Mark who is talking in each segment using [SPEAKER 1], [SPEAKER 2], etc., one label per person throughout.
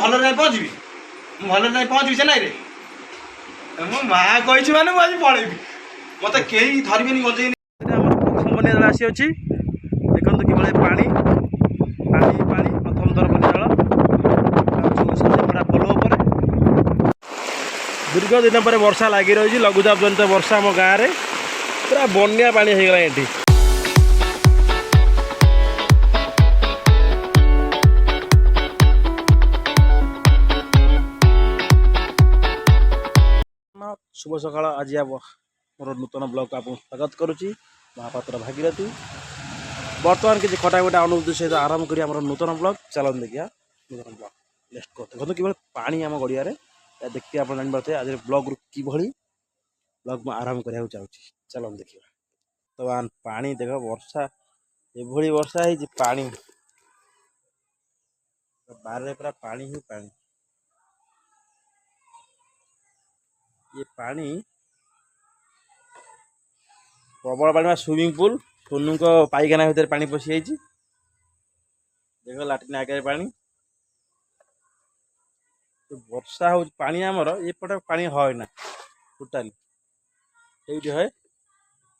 [SPEAKER 1] भल जाए पहुँची भल जाए पहुँची चेन्नई रे मो माँ कही मैंने मुझे पलैबी मत कहीं धरबे गंजे बनिया आसी अच्छी देखते कि पानी पानी पानी प्रथम थर बनिया पोल दीर्घ दिन पर वर्षा लगी रही लघुचाप जनित वर्षा आम गाँव में पूरा बनिया पानी हो गला ये शुभ सकाळ आज मोर नूतन ब्लॉग को स्वागत करुच्ची महापात्र भागीरथी बर्तमान किसी खटा खटा अनुभूति सहित आरंभ करी नूतन ब्लॉग चलन देखिए नूतन ब्लॉग नेक्स्ट करते देखो कि पानी आम गड़िया देखते आप जानते आज ब्लॉग कि ब्लॉग में आरंभ करने चाहिए चलन देखिए बर्तमान पानी देख वर्षा ये वर्षा है पानी बारे पूरा पानी ही पानी ये पानी प्रबल पानी स्विमिंग पूल सोनू को पाइखाना भीतर पानी पशि जाइए देख लाट्रिन आगे पानी तो वर्षा हो पानी आमर एपटे पानी है ना टोटाली ये है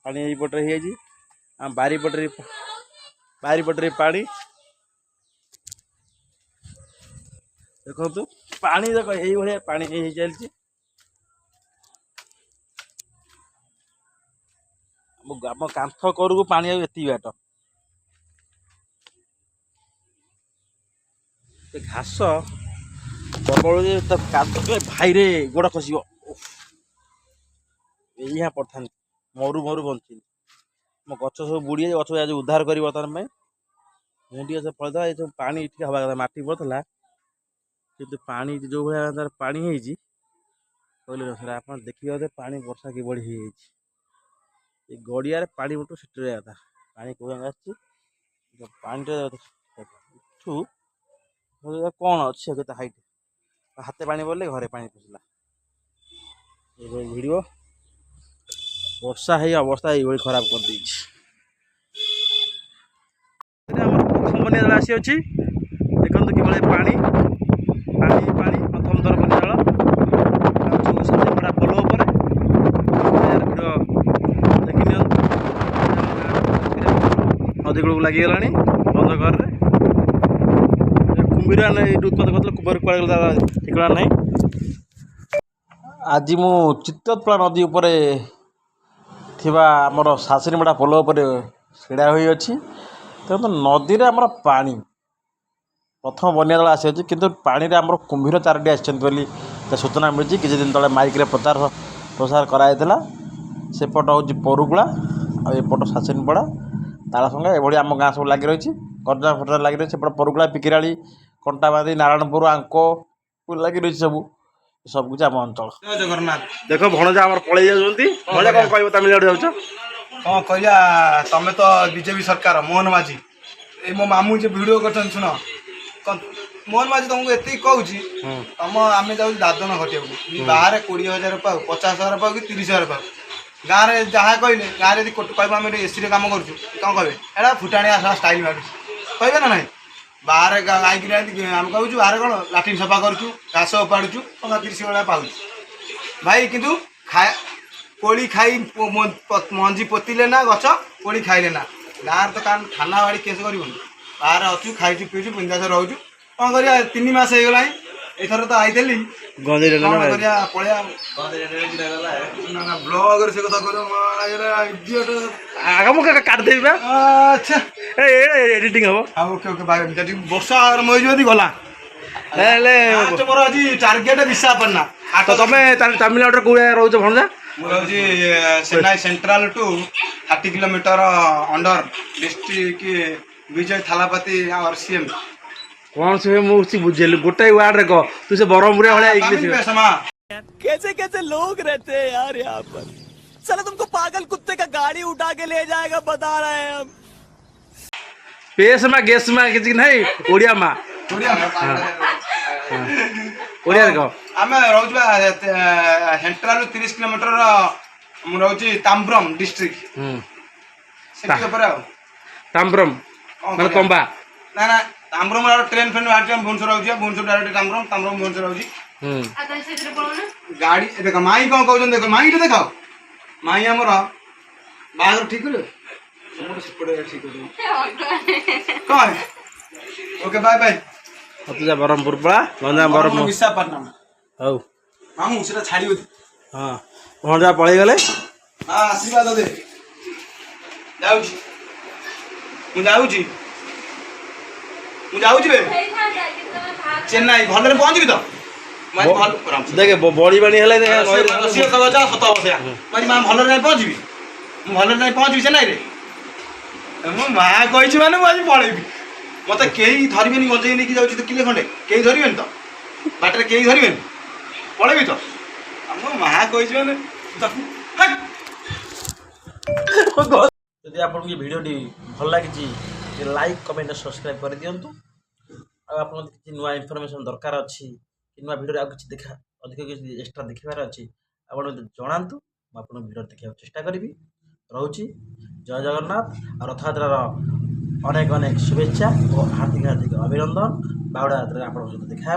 [SPEAKER 1] पानी यपटे हो बारीपटे पानी देखो पानी देख ये पानी चलती आम कांथ करू पानी एति बाट घास प्रबल भाई रे गोड़ खस यहाँ पड़ता मरु मरु बंची मो गच सब बुड़ी गछ आज उद्धार कर बर्तमान में भेंडी गछ फलता ये सब पानी ठीक हवा कथा मटी पड़ता कि पानी जो भाई पानी कहले आप देखिए पानी वर्षा कि गड़िया पानी बोट सीटे था पानी कौन पानी कौन अच्छे हाइट हाथ पानी बोले घरे पानी पशिला ये वीडियो वर्षा है अवस्था ये खराब कर दी बनिया आसी अच्छी देखते कि पानी पानी पानी प्रथम थर बनिया पोल नदी कूल लगिगला बंद घर कुंभीर उत्पाद कर कुंभीर कड़ा ठिकना ना आज मु चित्तोत्पला नदी उपरे आमर सासरीमेड़ा पोल ढड़ा हो देखो नदी में आमर पानी प्रथम बनिया दल आसी कि पानी आमर कुंभीर 4टी आसी सूचना मिली किसी दिन तले माइक प्रचार प्रसार कराइला सेपट हूँ परुगुड़ा आएपट सासरीपड़ा ताला संगे ये आम गाँ सब लगी रही कर्जा फर्जा लगी रही है परुगुड़ा पिकिराड़ी कंटाबादी नारायणपुर आंको लगी रही सब सब कुछ आम अंचल जगन्नाथ देख भणजा आम पलि जाती भणजा कौन कह तमिलनाडु जाऊँ कौन कह तुम तो बीजेपी सरकार मोहन माझी मो मामू जो भिड कर शुण मोहन माझी तुमको एत कहूँ तुम आम जाऊँ दादन घटिया बाहर 20,000 पाऊ 50,000 पाऊ कि 30,000 पाऊ गाँव में जहाँ कहले गाँव में कह आम एसी रे कम कौन कहे एटा फुटाणी आस स्टाइल मार कहे ना ना बाहर आईकि आम कहूँ बाहर कौन लाट्रिन सफा करूँ घास उपाड़ू 30 भाया पाऊँ भाई किंतु कोड़ी खाई मंजी पोतिले ना गछ कोड़ी खाइले ना गाँव तो कारण थाना बाड़ी केस कर बाहर अच्छु खाई पीचु बिंदास रोचु कौन कर 3 मास होगला एथर तो आई ब्लॉग से काटदेवी अच्छा एडिटिंग हम ओके ओके वर्षा आरंभ हो गला मोर आज टार्गेट विशाखापट्टना तो तुम तमिलनाडु कौन रोच भणजा मुझे Chennai central to 30 kilometre under district Vijay Thalapathy और सीएम कौन से मुझे बुझे गोटे वार्ड रे कह तू से बरहमपुर भाया इंग्लिश
[SPEAKER 2] कैसे कैसे लोग रहते हैं यार यहाँ पर चलो तुमको पागल कुत्ते का गाड़ी उठा के ले जाएगा बता रहे हैं हम
[SPEAKER 1] पेस में गेस में किसी नहीं ओडिया में ओडिया कह आम रोज सेंट्रल 30 किलोमीटर रोची ताम्ब्रम डिस्ट्रिक्ट ताम्ब्रम माने तंबा ना ना
[SPEAKER 3] ताम्रम ट्रेन फेन बाहर भुवनेश्वर आउची भुवनेश्वर डायरेक्ट ताम्रम ताम्रम भुवनेश्वर आउची
[SPEAKER 4] ହୁଁ
[SPEAKER 3] गाड़ी देख माई कौन कहते देख माई टे देखाओ माई आमर बाहर ठीक कर ठीक कौन ओके बाय बाय
[SPEAKER 1] मत जा ब्रह्मपुर पड़ा गंजाम ब्रह्म
[SPEAKER 3] विशाखापट्टनम
[SPEAKER 1] हौ
[SPEAKER 3] मामू सेटा छाड़ी
[SPEAKER 1] हाँ भंजा पळै गले
[SPEAKER 3] हाँ आशीर्वाद दे जाऊची मु जाऊची बे चेन्नई भलरे पहुंचबी तो मैं भल
[SPEAKER 1] देखे बड़ी बाणी हेले देखे
[SPEAKER 3] अशी कबचा सत बसया मैं मां भलरे नहीं पहुंचबी मु भलरे नहीं पहुंचबी चेन्नई रे मु मां कहिछि माने मु आज पळेबी मते केही धरबेनी गजई नेकी जाउची तो किले खंडे केही धरबेनी तो बाटरे केही धरबेनी पळेबी तो मु मां कहिछि माने
[SPEAKER 1] यदि आपको ये वीडियो भल लगी लाइक कमेंट सब्सक्राइब कर दिंतु आप नुआ इनफॉरमेशन दरकार अच्छी कि नुआ वीडियो आउ किसी देखा अधिक किसी एक्स्ट्रा देखार अच्छी आप जनातु मुझे वीडियो देखा चेष्टा करी रोची जय जगन्नाथ और रथयात्रार अनेक अनेक शुभेच्छा और हार्दिक हार्दिक अभिनंदन बाहुड़ा यात्रा आप देखा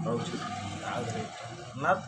[SPEAKER 1] रोची जगन्नाथ।